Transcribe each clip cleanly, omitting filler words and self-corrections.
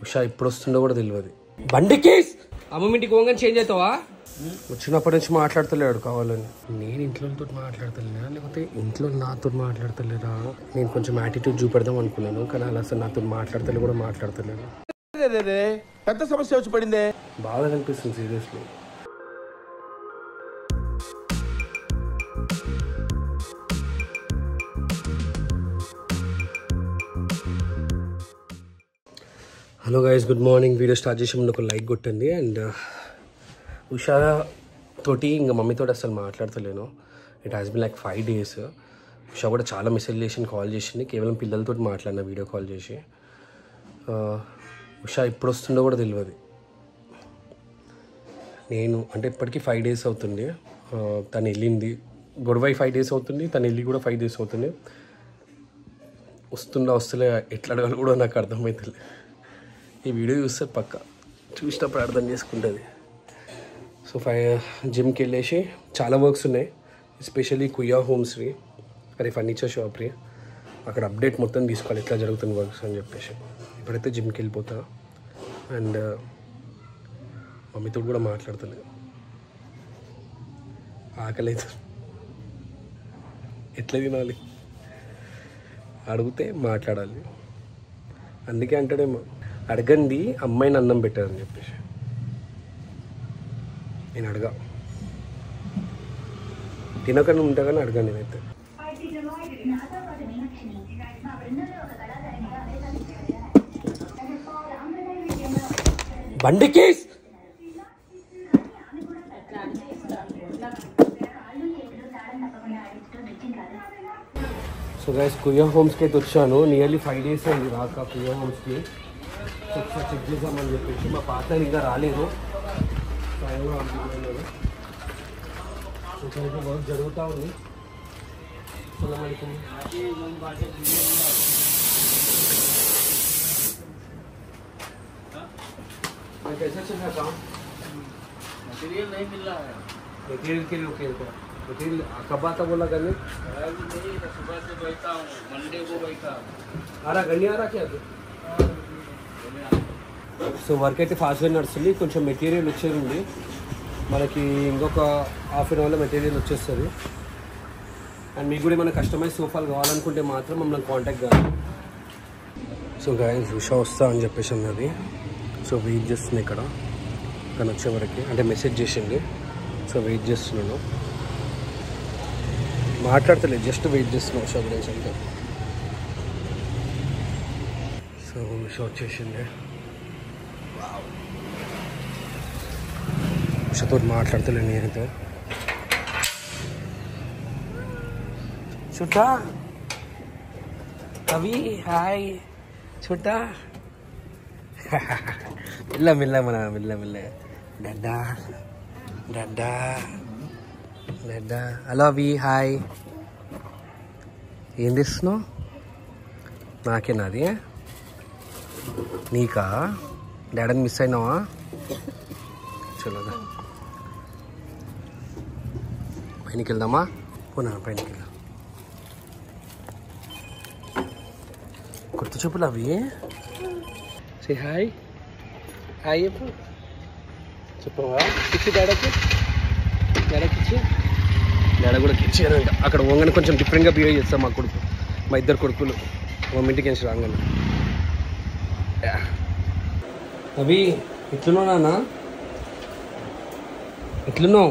ఉషా ఇప్పుడు వస్తుందో కూడా తెలియదు. బండికి అమ్మ ఇంటికి పోగానే చేంజ్ అవుతావా? వచ్చినప్పటి నుంచి మాట్లాడతలేడు కావాలని. నేను ఇంట్లోతో మాట్లాడతలేనా లేకపోతే ఇంట్లో నాతో మాట్లాడతలేరా? నేను కొంచెం యాటిట్యూడ్ చూపెడదాం అనుకున్నాను, కానీ అలా అసలు నాతో మాట్లాడతలే కూడా మాట్లాడతలేడు. పెద్ద సమస్య వచ్చి పడిందే. బాగా అనిపిస్తుంది seriously. Hello guys, good morning. Video start చేసే ముందు ఒక లైక్ కొట్టండి. అండ్ ఉషా తోటి ఇంకా మమ్మీతో అసలు మాట్లాడతలేను. It has been like 5 days. Usha కూడా చాలా మెసేజ్ చేసి కాల్ చేసింది. కేవలం పిల్లలతో మాట్లాడిన వీడియో కాల్ చేసి. ఉషా ఇప్పుడు వస్తుందో కూడా తెలియదు. నేను అంటే ఇప్పటికీ 5 days అవుతుంది. తను వెళ్ళింది గొడవ 5 days అవుతుంది, తను వెళ్ళి కూడా 5 days అవుతుంది. వస్తుందా వస్తలే ఎట్లా అడగాలి కూడా నాకు అర్థమవుతుంది. ఈ వీడియో చూస్తే పక్క చూసినప్పుడు అర్థం చేసుకుంటుంది. సో జిమ్కి వెళ్ళేసి చాలా వర్క్స్ ఉన్నాయి, ఎస్పెషల్లీ కుయ్యా హోమ్స్వి, అది ఫర్నిచర్ షాప్ని. అక్కడ అప్డేట్ మొత్తం తీసుకోవాలి ఎట్లా జరుగుతుంది వర్క్స్ అని చెప్పేసి. ఇప్పుడైతే జిమ్కి వెళ్ళిపోతా. అండ్ మమ్మీతో కూడా మాట్లాడతలేదు. ఆకలి అయితే ఎట్లా తినాలి అడిగితే మాట్లాడాలి. అందుకే అంటాడేమో అడగండి అమ్మాయిని అన్నం పెట్టారని చెప్పేసి. నేను అడగా, తినకుండా ఉంటా కానీ అడగా. నేనైతే బండికి సో గైస్, కుయ్యా హోమ్స్కి అయితే వచ్చాను. నియర్లీ 5 days అయింది రాక కుయ్యా హోమ్స్కి. చెక్ చేద్దామని చెప్పేసి. మా పార్ట్నర్ ఇంకా రాలేదు. ఇక్కడ వర్క్ జరుగుతూ ఉంది. कैसा चल रहा काम? मटेरियल नहीं मिल रहा है. मटेरियल के लिए ओके. मटेरियल कब आता बोला करने? सुबह से बैठा हूँ, मंडे को बैठा. आ रहा गन्नी आ रहा क्या? సో వర్క్ అయితే ఫాస్ట్గా నడుస్తుంది. కొంచెం మెటీరియల్ వచ్చేది ఉంది మనకి. ఇంకొక ½ an hourలో మెటీరియల్ వచ్చేస్తుంది. అండ్ మీకు కూడా ఏమైనా కస్టమైజ్ సోఫాలు కావాలనుకుంటే మాత్రం మమ్మల్ని కాంటాక్ట్ కావాలి. సో గాయస్, ఉషా వస్తా అని చెప్పేసి అన్నది. సో వెయిట్ చేస్తుంది ఇక్కడ తను వచ్చే వరకు. అంటే మెసేజ్ చేసింది. సో వెయిట్ చేస్తున్నాను. మాట్లాడతలేదు, జస్ట్ వెయిట్ చేస్తున్నాను ఉషా గురించి అంటే. సో ఉషా వచ్చేసింది. ఉషాతో మాట్లాడతలే నేనైతే. छोटा अभी हाय छोटा मिल्ला मिल्ला मना मिल्ला मिल्ला डाडा डाडा डाडा హలో అవి హాయ్. ఏం చేస్తున్నావు? నాకేనాది నీకా? డాడీని మిస్ అయినావా? చలోదా పైనకి వెళ్దామా? పోనా పైనకి వెళ్దాం. కొత్త చెప్పులు అవి. సే హాయ్ హాయ్ చెప్పు. చెప్పవా? కిచ్చి డాడీకి, డాడీకి ఇచ్చి. డాడీ కూడా కిచ్చారంట. అక్కడ పోగానే కొంచెం డిఫరెంట్గా బిహేవ్ చేస్తాం మా కొడుకు, మా ఇద్దరు కొడుకులు. మా ఇంటికి వెళ్ళి రాగానే అవి ఎట్లున్నావు నాన్న? ఎట్లున్నావు?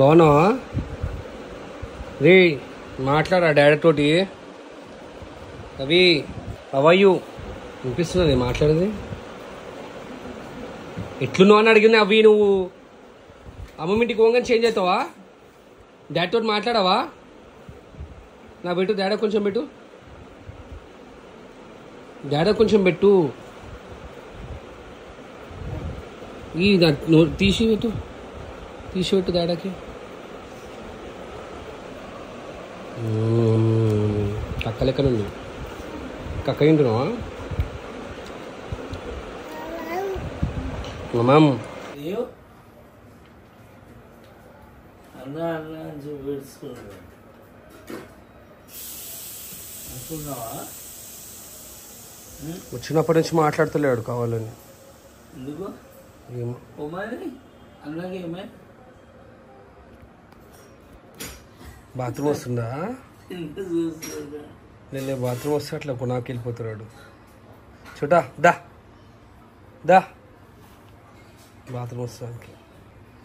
బాగున్నావా? రే మాట్లాడా డాడీ తోటి. అవి అవయ్యూ వినిపిస్తున్నది మాట్లాడేది. ఎట్లున్నావు అని అడిగింది. అవి నువ్వు అమ్మమ్మ ఇంటికి పోగానే చేంజ్ అవుతావా? డాడీ తోటి మాట్లాడావా? నా పెట్టు డాడీ కొంచెం పెట్టు, డాడీ కొంచెం పెట్టు. ఈ నువ్వు తీసి పెట్టు డాడీకి. కక్క లెక్కనుంది. కక్క తింటున్నావా? మమ్ అన్నా అన్నా అని చెప్పి పెడుచుకున్నాడు అనుకున్నావా? 5 వచ్చినప్పటి నుంచి మాట్లాడతలేడు కావాలని. ఎందుకు ఏమో మరి అన్నకి ఏమే బాత్రూమ్ వస్తుందా? చూస్తుందా నేను బాత్రూమ్ వస్తే అట్లా పునాకి వెళ్ళిపోతున్నాడు. చూడా దా దా బాత్రూమ్ వస్తానికి.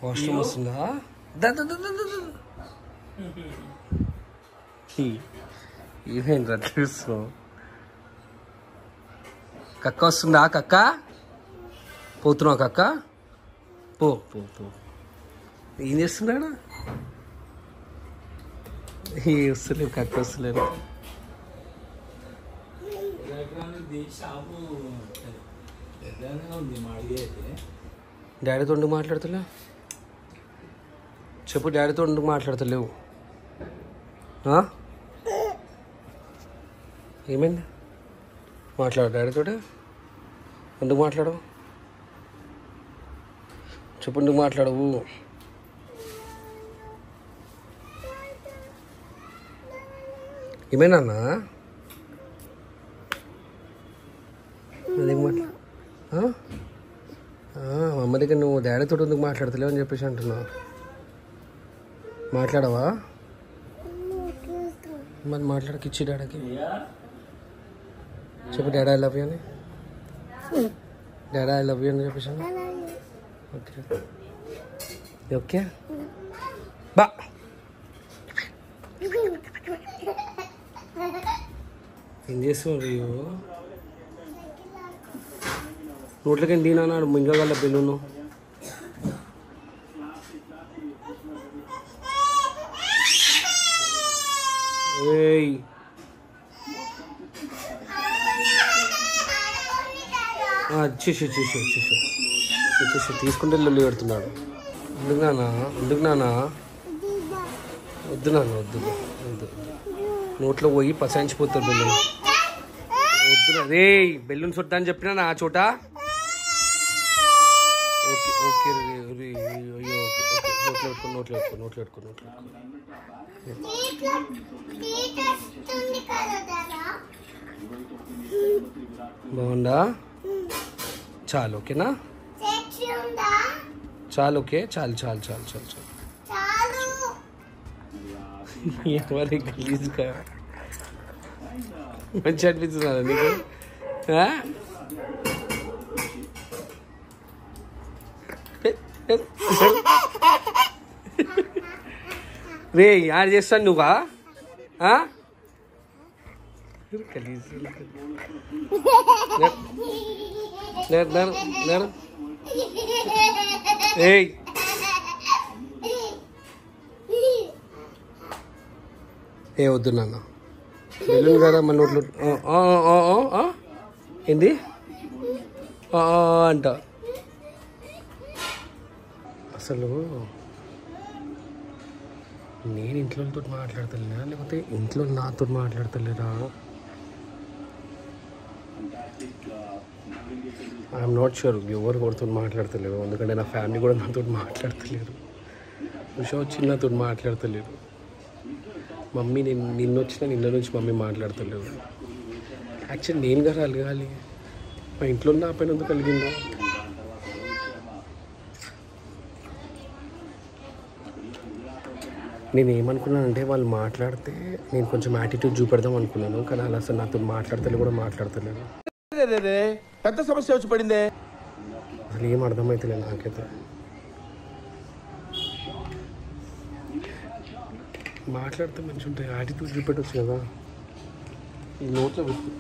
వాష్రూమ్ వస్తుందా? దా దా దా దా దా. ఏమేంటి అట్లా చూస్తున్నావు? కక్క వస్తుందా? కక్క పోతున్నావు కక్క? పో పో పో. ఏం చేస్తున్నాడు? వస్తలేవు కక్క వస్తలేరు. షాపు ఉంది మా అడిగి అయితే డాడీతో ఎందుకు మాట్లాడతలే? చెప్పు, డాడీతో ఎందుకు మాట్లాడతలేవు? ఏమైంది? మాట్లాడు డాడీతో. ఎందుకు మాట్లాడవు? చెప్పు, ఎందుకు మాట్లాడవు? ఏమైనా అన్నా ఎందుకు మాట్లా అమ్మ దగ్గర నువ్వు డాడీతో ఎందుకు మాట్లాడతలేవు అని చెప్పేసి అంటున్నావు. మాట్లాడవా? మరి మాట్లాడకిచ్చి డాడీకి. చెప్పు డాడీ ఐ లవ్ యూ అని. డాడీ ఐ లవ్ యూ అని చెప్పేసి. ఓకే ఓకే బా. ఏం చేస్తున్నావు? నోట్లకి దీనాడు మింగగల బెలూను. ఏయ్ తీసుకుంటే లొల్లి పెడుతున్నాడు. ఎందుకు నానా? ఎందుకు నానా? వద్దు నాన్న, వద్దు వద్దు. నోట్లో పోయి పసాయించిపోతాడు బెలూన్. వద్దు రే, బెలూన్స్ వద్దా అని చెప్పినా నా చోట. ఓకే ఓకే అయ్యో ఓకే. నోట్లో పెట్టుకో. బాగుందా? చాలు ఓకేనా? చాలు ఓకే. చాలు ఎవరి గలీజ్గా మంచి అనిపిస్తుందా నీకు? రే యాడ్ చేస్తాను నువ్వా? ఏయ్ ఏ వద్దు నాన్న, బెలూన్ కదా మన నోట్లో. ఏంది అంట? అసలు నేను ఇంట్లోతో మాట్లాడతలేనా లేకపోతే ఇంట్లో నాతో మాట్లాడతలేరా? I'm not sure. ఎవరు ఎవరితో మాట్లాడతలేరు, ఎందుకంటే నా ఫ్యామిలీ కూడా నాతో మాట్లాడతలేరు. ఉషా వచ్చి నాతో మాట్లాడతలేరు. మమ్మీ నిన్న నుంచి మమ్మీ మాట్లాడతలేరు. యాక్చువల్లీ నేను కదా అలగాలి, మా ఇంట్లో నా పైన ఎందుకు కలిగిందా? నేను ఏమనుకున్నానంటే వాళ్ళు మాట్లాడితే నేను కొంచెం యాటిట్యూడ్ చూపెడదాం అనుకున్నాను, కానీ అలా అసలు నాతో మాట్లాడతలే కూడా మాట్లాడతలేదు. పెద్ద సమస్య వచ్చి పడిందే. అసలు ఏం అర్థమవుతలేదు నాకైతే. మాట్లాడితే మంచిగా ఉంటాయి, యాటిట్యూడ్ చూపెట్టవచ్చు కదా. ఈ నోట్లో పెట్టు.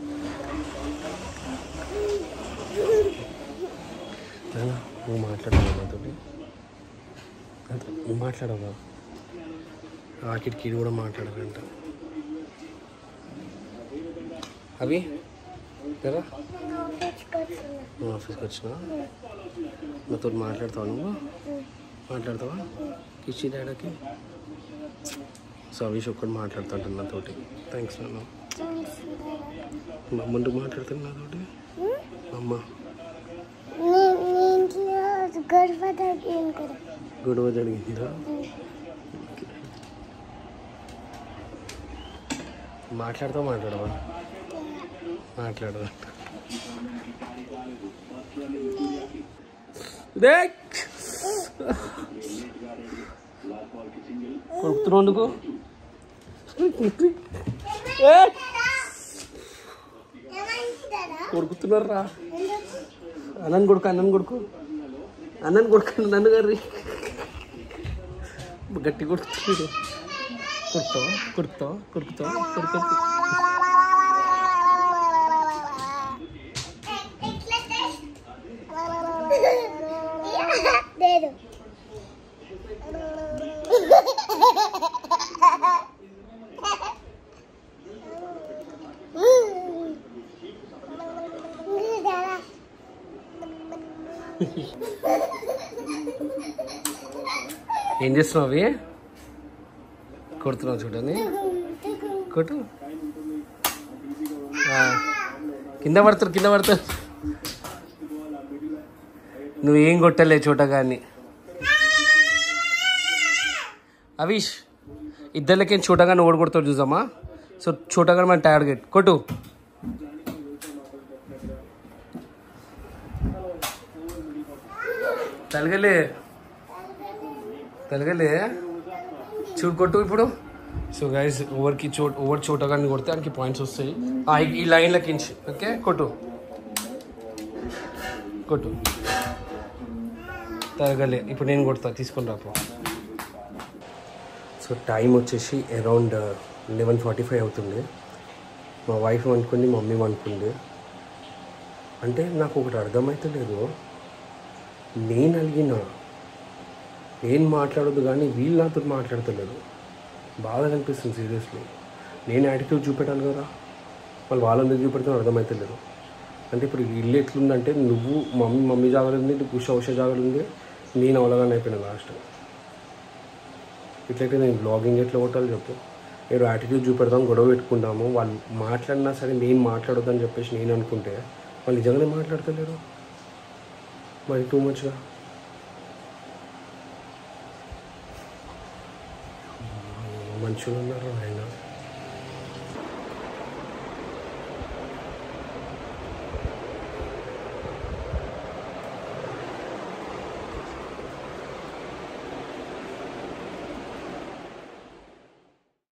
నువ్వు మాట్లాడవా నాతో? నువ్వు మాట్లాడవా? ఆకిటికి కూడా మాట్లాడాలంట. అవి కదా ఆఫీస్కి వచ్చినా నాతో మాట్లాడతావా? నువ్వు మాట్లాడతావా? కిచ్చి డాడీకి సవీష్ ఒక్కటి మాట్లాడుతుంటాను నాతోటి. థ్యాంక్స్ నాన్న. మా అమ్మ మాట్లాడుతాను నాతోటి. అమ్మ గొడవ జరిగిందా? మాట్లాడవా? మాట్లాడవా? కొడుకుతున్నావు ఎందుకు? కొడుకుతున్నారా? అన్నని కొడుకు నన్ను గారి గట్టి కొడుకుతున్నాడు. కొడుకుతావా ఏం చేస్తున్నావు? అవి కొడుతున్నావు చూడండి. కొట్టు. కింద పడతారు. నువ్వేం కొట్టలే చోటగాన్ని. అవీష్ ఇద్దరికేం చోటగాన్ని ఓడగొడతాడు చూసామా. సో చోటగాన్ని మన టార్గెట్. కొట్టు. తలగలే చూడు. కొట్టు ఇప్పుడు. సో గైస్ ఓవర్ చోటగాన్ని కొడితే దానికి పాయింట్స్ వస్తాయి. ఈ లైన్లకి ఇంచి. ఓకే కొట్టు. తరగలే. ఇప్పుడు నేను కొడతా, తీసుకొని రాపో. సో టైం వచ్చేసి అరౌండ్ 11:45 అవుతుంది. మా వైఫ్ అనుకుంది, మమ్మీ అనుకుంది. అంటే నాకు ఒకటి అర్థమైతే లేదు. నేను అడిగినా నేను మాట్లాడొద్దు కానీ వీళ్ళు నాతో మాట్లాడతలేదు. బాధ అనిపిస్తుంది సీరియస్లీ. నేను యాటిట్యూడ్ చూపెట్టాలి కదా, వాళ్ళందరూ చూపెడతాను అర్థమైతే లేదు. అంటే ఇప్పుడు ఇల్లు ఎట్లుందంటే నువ్వు మమ్మీ జాగాలుంది, నీకు ఉష జాగాలుంది, నేను అవలగానే అయిపోయినా లాస్ట్. ఇట్లయితే నేను బ్లాగింగ్ ఎట్లా కొట్టాలి చెప్పు. నేను యాటిట్యూడ్ చూపెడతాం, గొడవ పెట్టుకుంటాము. వాళ్ళు మాట్లాడినా సరే నేను మాట్లాడొద్దని చెప్పేసి నేను అనుకుంటే వాళ్ళు నిజంగానే మాట్లాడతలేరు. మరి టూ మచ్గా. మనుషులు ఉన్నారు ఆయన.